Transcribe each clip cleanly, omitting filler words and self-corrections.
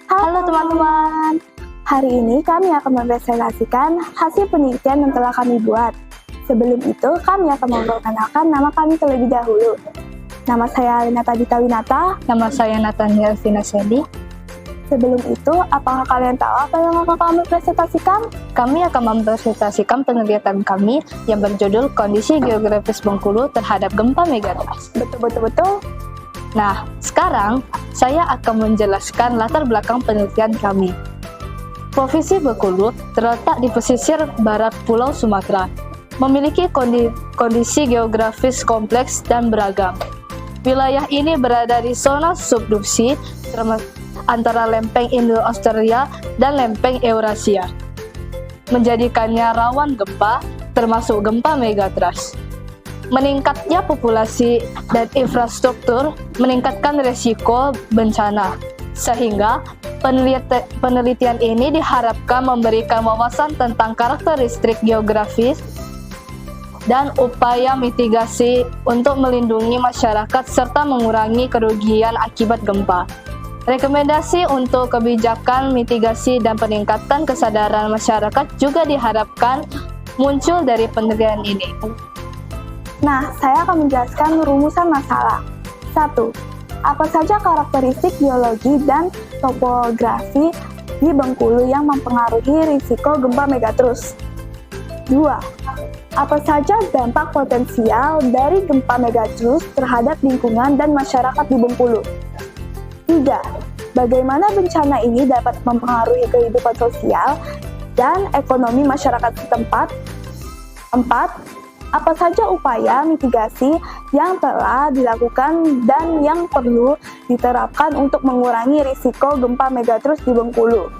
Halo teman-teman, hari ini kami akan mempresentasikan hasil penelitian yang telah kami buat. Sebelum itu, kami akan memperkenalkan nama kami terlebih dahulu. Nama saya Renata Dita Winata. Nama saya Nathaniel Vina Sedi. Sebelum itu, apakah kalian tahu apa yang akan kami presentasikan? Kami akan mempresentasikan penelitian kami yang berjudul Kondisi Geografis Bengkulu terhadap Gempa Megatrust. Betul. Nah, sekarang saya akan menjelaskan latar belakang penelitian kami. Provinsi Bengkulu terletak di pesisir barat Pulau Sumatera, memiliki kondisi geografis kompleks dan beragam. Wilayah ini berada di zona subduksi antara lempeng Indo-Australia dan lempeng Eurasia, menjadikannya rawan gempa, termasuk gempa megatrust. Meningkatnya populasi dan infrastruktur meningkatkan resiko bencana, sehingga penelitian ini diharapkan memberikan wawasan tentang karakteristik geografis dan upaya mitigasi untuk melindungi masyarakat serta mengurangi kerugian akibat gempa. Rekomendasi untuk kebijakan mitigasi dan peningkatan kesadaran masyarakat juga diharapkan muncul dari penelitian ini. Nah, saya akan menjelaskan rumusan masalah. 1. Apa saja karakteristik geologi dan topografi di Bengkulu yang mempengaruhi risiko gempa megatrust? 2. Apa saja dampak potensial dari gempa megatrust terhadap lingkungan dan masyarakat di Bengkulu? 3. Bagaimana bencana ini dapat mempengaruhi kehidupan sosial dan ekonomi masyarakat setempat? 4. Apa saja upaya mitigasi yang telah dilakukan dan yang perlu diterapkan untuk mengurangi risiko gempa megatrust di Bengkulu?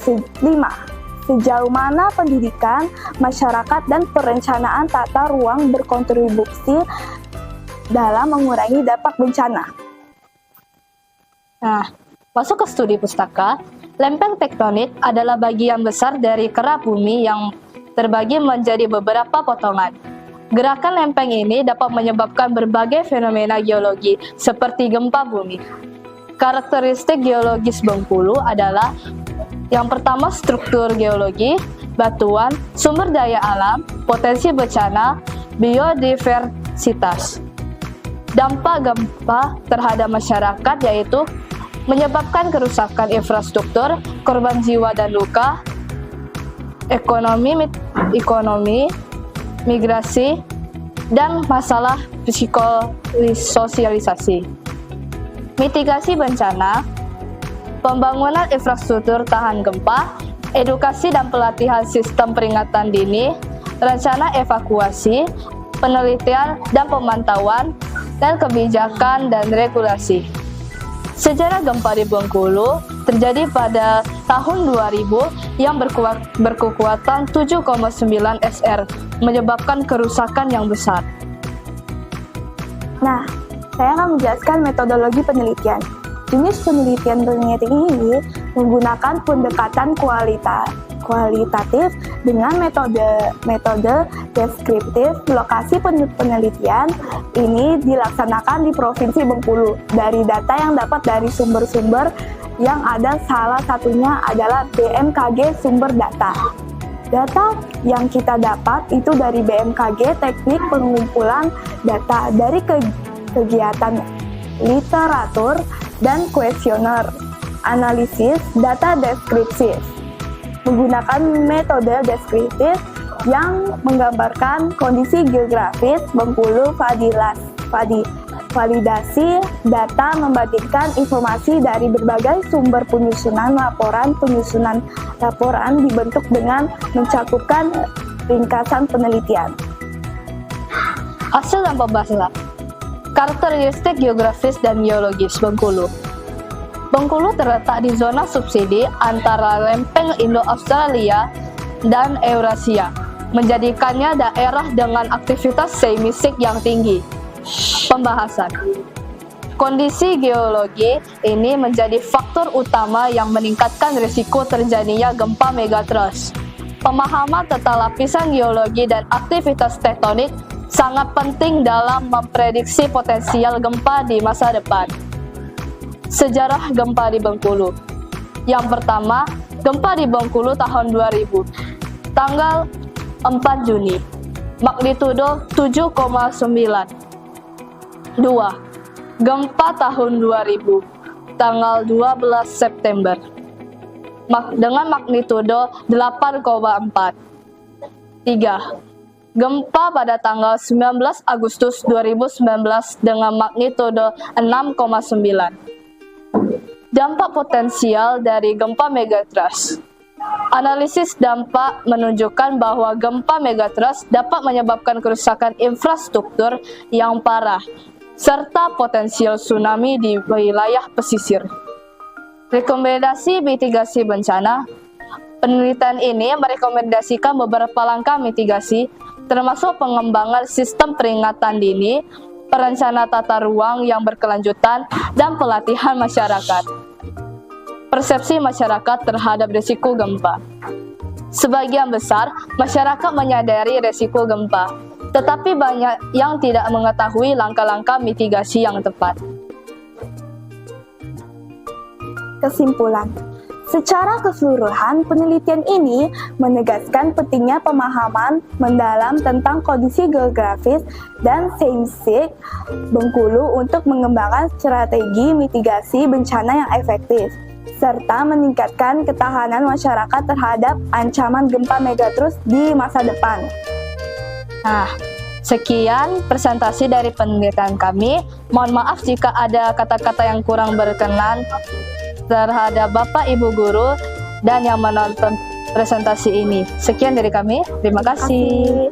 5. Sejauh mana pendidikan, masyarakat, dan perencanaan tata ruang berkontribusi dalam mengurangi dampak bencana? Nah, masuk ke studi pustaka, lempeng tektonik adalah bagian besar dari kerak bumi yang terbagi menjadi beberapa potongan. Gerakan lempeng ini dapat menyebabkan berbagai fenomena geologi seperti gempa bumi. Karakteristik geologis Bengkulu adalah yang pertama struktur geologi, batuan, sumber daya alam, potensi bencana, biodiversitas. Dampak gempa terhadap masyarakat yaitu menyebabkan kerusakan infrastruktur, korban jiwa dan luka, ekonomi, migrasi, dan masalah psikososialisasi. Mitigasi bencana, pembangunan infrastruktur tahan gempa, edukasi dan pelatihan sistem peringatan dini, rencana evakuasi, penelitian dan pemantauan, dan kebijakan dan regulasi. Sejarah gempa di Bengkulu terjadi pada tahun 2000 yang berkekuatan 7,9 SR, menyebabkan kerusakan yang besar. Nah, saya akan menjelaskan metodologi penelitian. Jenis penelitian ini menggunakan pendekatan kualitatif dengan metode deskriptif. Lokasi penelitian ini dilaksanakan di Provinsi Bengkulu dari data yang dapat dari sumber-sumber yang ada, salah satunya adalah BMKG sumber data. Data yang kita dapat itu dari BMKG, teknik pengumpulan data dari kegiatan literatur dan kuesioner, analisis data deskriptif. Menggunakan metode deskriptif yang menggambarkan kondisi geografis Bengkulu, validasi data membandingkan informasi dari berbagai sumber, penyusunan laporan dibentuk dengan mencakupkan ringkasan penelitian. Hasil dan pembahasan. Karakteristik geografis dan geologis Bengkulu. Bengkulu terletak di zona subsidi antara lempeng Indo-Australia dan Eurasia, menjadikannya daerah dengan aktivitas seismik yang tinggi. Pembahasan. Kondisi geologi ini menjadi faktor utama yang meningkatkan risiko terjadinya gempa megatrust. Pemahaman tentang lapisan geologi dan aktivitas tektonik sangat penting dalam memprediksi potensial gempa di masa depan. Sejarah gempa di Bengkulu. Yang pertama, gempa di Bengkulu tahun 2000. Tanggal 4 Juni. Magnitudo 7,9. 2. Gempa tahun 2000. Tanggal 12 September. Dengan magnitudo 8,4. 3. Gempa pada tanggal 19 Agustus 2019 dengan magnitudo 6,9. Dampak potensial dari gempa megatrust. Analisis dampak menunjukkan bahwa gempa megatrust dapat menyebabkan kerusakan infrastruktur yang parah, serta potensial tsunami di wilayah pesisir. Rekomendasi mitigasi bencana. Penelitian ini merekomendasikan beberapa langkah mitigasi, termasuk pengembangan sistem peringatan dini, perencanaan tata ruang yang berkelanjutan, dan pelatihan masyarakat. Persepsi masyarakat terhadap risiko gempa. Sebagian besar masyarakat menyadari risiko gempa, tetapi banyak yang tidak mengetahui langkah-langkah mitigasi yang tepat. Kesimpulan. Secara keseluruhan, penelitian ini menegaskan pentingnya pemahaman mendalam tentang kondisi geografis dan seismik Bengkulu untuk mengembangkan strategi mitigasi bencana yang efektif, serta meningkatkan ketahanan masyarakat terhadap ancaman gempa megatrust di masa depan. Nah, sekian presentasi dari penelitian kami. Mohon maaf jika ada kata-kata yang kurang berkenan terhadap Bapak Ibu Guru dan yang menonton presentasi ini. Sekian dari kami. Terima kasih.